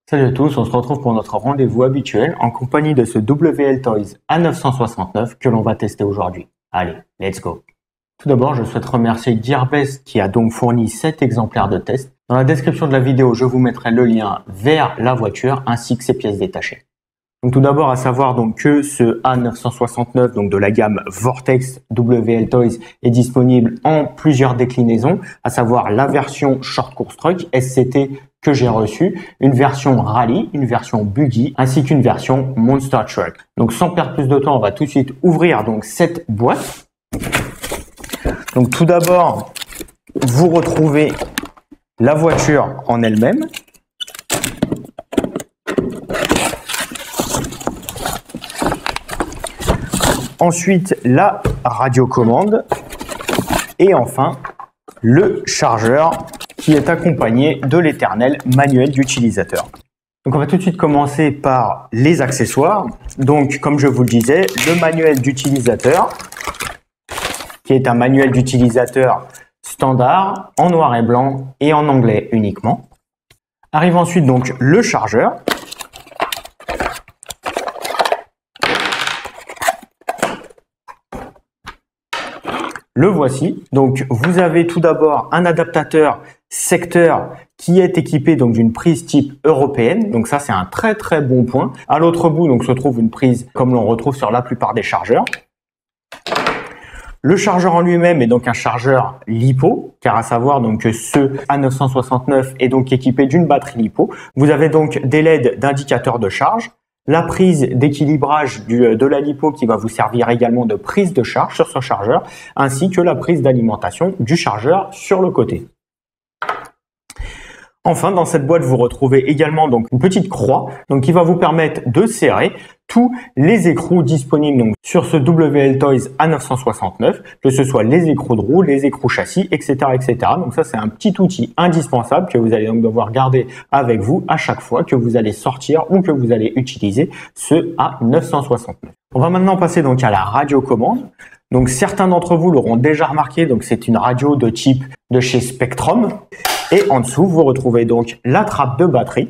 Salut à tous, on se retrouve pour notre rendez-vous habituel en compagnie de ce WL Toys A969 que l'on va tester aujourd'hui. Allez, let's go! Tout d'abord, je souhaite remercier Gearbest qui a donc fourni 7 exemplaires de test. Dans la description de la vidéo, je vous mettrai le lien vers la voiture ainsi que ses pièces détachées. Donc tout d'abord, à savoir donc que ce A969 donc de la gamme Vortex WL Toys est disponible en plusieurs déclinaisons, à savoir la version Short Course Truck SCT que j'ai reçue, une version Rally, une version Buggy, ainsi qu'une version Monster Truck. Donc sans perdre plus de temps, on va tout de suite ouvrir donc cette boîte. Donc tout d'abord, vous retrouvez la voiture en elle-même. Ensuite, la radiocommande et enfin le chargeur qui est accompagné de l'éternel manuel d'utilisateur. Donc on va tout de suite commencer par les accessoires. Donc comme je vous le disais, le manuel d'utilisateur qui est un manuel d'utilisateur standard en noir et blanc et en anglais uniquement. Arrive ensuite donc le chargeur. Le voici. Donc, vous avez tout d'abord un adaptateur secteur qui est équipé donc d'une prise type européenne. Donc ça, c'est un très très bon point. À l'autre bout, donc se trouve une prise comme l'on retrouve sur la plupart des chargeurs. Le chargeur en lui-même est donc un chargeur LiPo, car à savoir donc que ce A969 est donc équipé d'une batterie LiPo. Vous avez donc des LED d'indicateurs de charge. La prise d'équilibrage de la LiPo qui va vous servir également de prise de charge sur ce chargeur, ainsi que la prise d'alimentation du chargeur sur le côté. Enfin, dans cette boîte, vous retrouvez également donc une petite croix donc qui va vous permettre de serrer tous les écrous disponibles donc sur ce WL Toys A969, que ce soit les écrous de roue, les écrous châssis, etc., etc. Donc ça, c'est un petit outil indispensable que vous allez donc devoir garder avec vous à chaque fois que vous allez sortir ou que vous allez utiliser ce A969. On va maintenant passer donc à la radiocommande. Donc certains d'entre vous l'auront déjà remarqué, donc c'est une radio de type de chez Spectrum. Et en dessous, vous retrouvez donc la trappe de batterie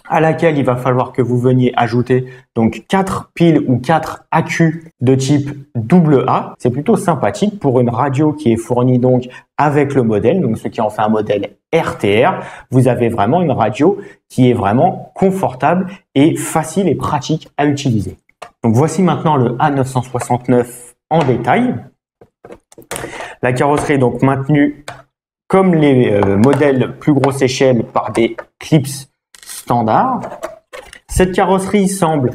à laquelle il va falloir que vous veniez ajouter donc 4 piles ou 4 accus de type AA. C'est plutôt sympathique pour une radio qui est fournie donc avec le modèle, donc ce qui en fait un modèle RTR. Vous avez vraiment une radio qui est vraiment confortable et facile et pratique à utiliser. Donc voici maintenant le A969 en détail. La carrosserie est donc maintenue comme les modèles plus grosse échelle par des clips standards. Cette carrosserie semble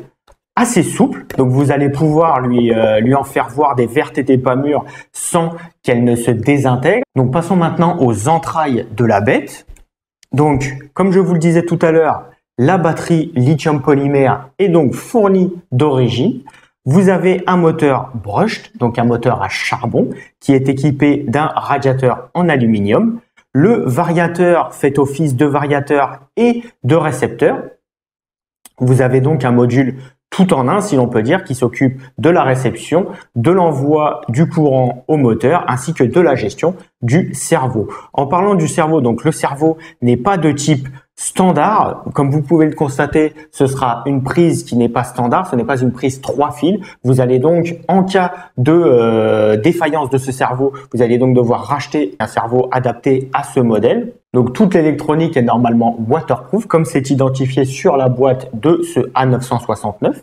assez souple, donc vous allez pouvoir lui en faire voir des vertes et des pas mûres sans qu'elle ne se désintègre. Donc passons maintenant aux entrailles de la bête. Donc comme je vous le disais tout à l'heure, la batterie lithium polymère est donc fournie d'origine. Vous avez un moteur brushed, donc un moteur à charbon, qui est équipé d'un radiateur en aluminium. Le variateur fait office de variateur et de récepteur. Vous avez donc un module tout en un, si l'on peut dire, qui s'occupe de la réception, de l'envoi du courant au moteur, ainsi que de la gestion du cerveau. En parlant du cerveau, donc le cerveau n'est pas de type standard. Comme vous pouvez le constater, ce sera une prise qui n'est pas standard, ce n'est pas une prise 3 fils. Vous allez donc, en cas de défaillance de ce cerveau, vous allez donc devoir racheter un cerveau adapté à ce modèle. Donc toute l'électronique est normalement waterproof, comme c'est identifié sur la boîte de ce A969.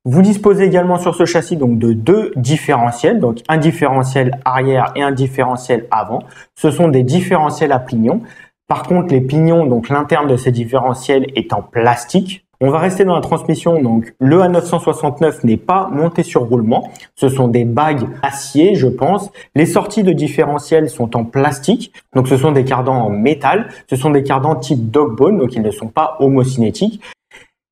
Vous disposez également sur ce châssis donc de 2 différentiels, donc un différentiel arrière et un différentiel avant. Ce sont des différentiels à pignons. Par contre, les pignons, donc l'interne de ces différentiels est en plastique. On va rester dans la transmission, donc le A969 n'est pas monté sur roulement. Ce sont des bagues acier, je pense. Les sorties de différentiels sont en plastique, donc ce sont des cardans en métal. Ce sont des cardans type Dogbone, donc ils ne sont pas homocinétiques.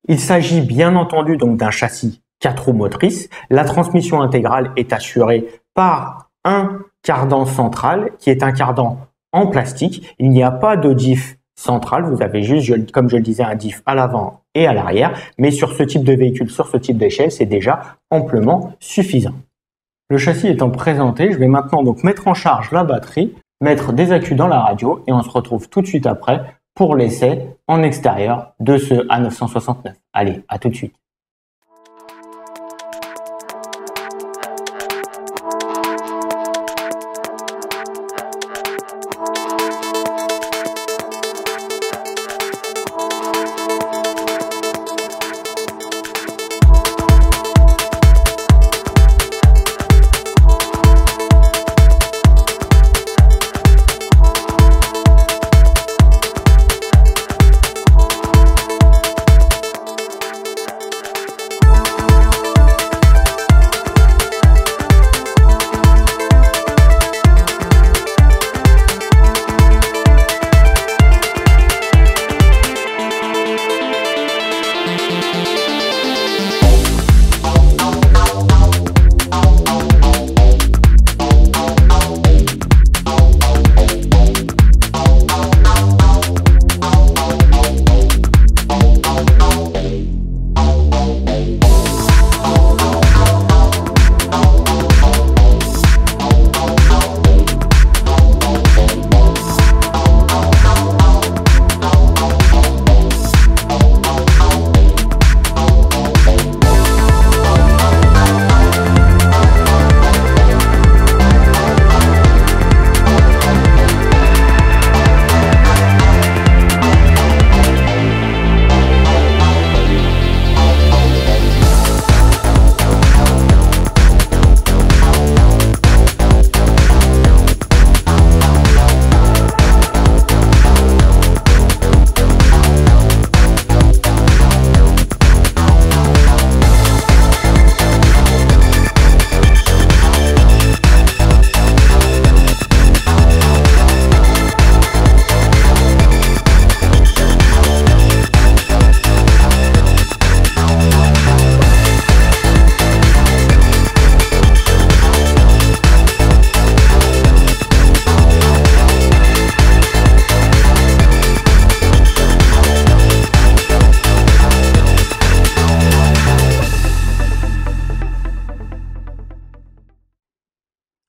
Il s'agit bien entendu donc d'un châssis 4 roues motrices. La transmission intégrale est assurée par un cardan central qui est un cardan en plastique. Il n'y a pas de diff central, vous avez juste, comme je le disais, un diff à l'avant et à l'arrière, mais sur ce type de véhicule, sur ce type d'échelle, c'est déjà amplement suffisant. Le châssis étant présenté, je vais maintenant donc mettre en charge la batterie, mettre des accus dans la radio et on se retrouve tout de suite après pour l'essai en extérieur de ce A969. Allez, à tout de suite.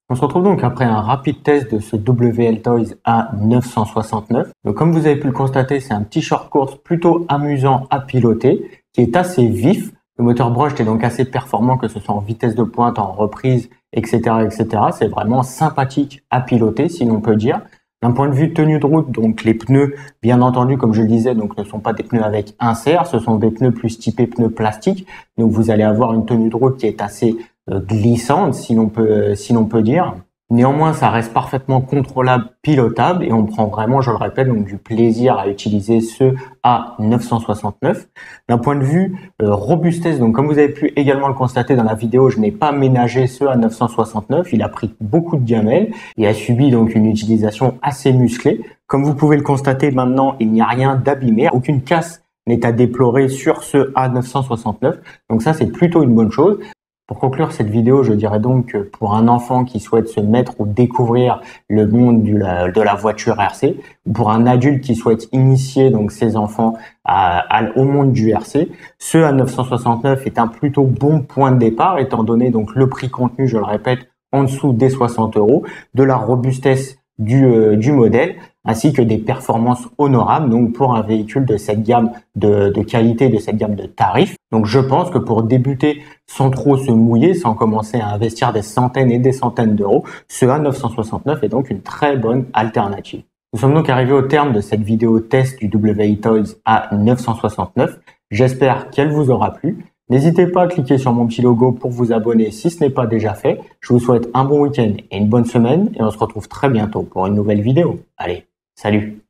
On se retrouve donc après un rapide test de ce WL Toys A969. Donc comme vous avez pu le constater, c'est un petit short course plutôt amusant à piloter, qui est assez vif. Le moteur brushed est donc assez performant, que ce soit en vitesse de pointe, en reprise, etc., etc. C'est vraiment sympathique à piloter, si l'on peut dire. D'un point de vue tenue de route, donc les pneus, bien entendu, comme je le disais, donc ne sont pas des pneus avec insert, ce sont des pneus plus typés pneus plastiques. Donc vous allez avoir une tenue de route qui est assez glissante, si l'on peut dire. Néanmoins, ça reste parfaitement contrôlable, pilotable, et on prend vraiment, je le répète, donc du plaisir à utiliser ce A969. D'un point de vue robustesse, donc comme vous avez pu également le constater dans la vidéo, je n'ai pas ménagé ce A969. Il a pris beaucoup de gamelles et a subi donc une utilisation assez musclée. Comme vous pouvez le constater maintenant, il n'y a rien d'abîmé, aucune casse n'est à déplorer sur ce A969. Donc ça, c'est plutôt une bonne chose. Pour conclure cette vidéo, je dirais donc que pour un enfant qui souhaite se mettre ou découvrir le monde de la voiture RC, ou pour un adulte qui souhaite initier donc ses enfants au monde du RC, ce A969 est un plutôt bon point de départ, étant donné donc le prix contenu, je le répète, en dessous des 60 €, de la robustesse du modèle, ainsi que des performances honorables donc pour un véhicule de cette gamme de qualité, de cette gamme de tarifs. Donc je pense que pour débuter sans trop se mouiller, sans commencer à investir des centaines et des centaines d'euros, ce A969 est donc une très bonne alternative. Nous sommes donc arrivés au terme de cette vidéo test du WL Toys A969. J'espère qu'elle vous aura plu. N'hésitez pas à cliquer sur mon petit logo pour vous abonner si ce n'est pas déjà fait. Je vous souhaite un bon week-end et une bonne semaine et on se retrouve très bientôt pour une nouvelle vidéo. Allez, salut!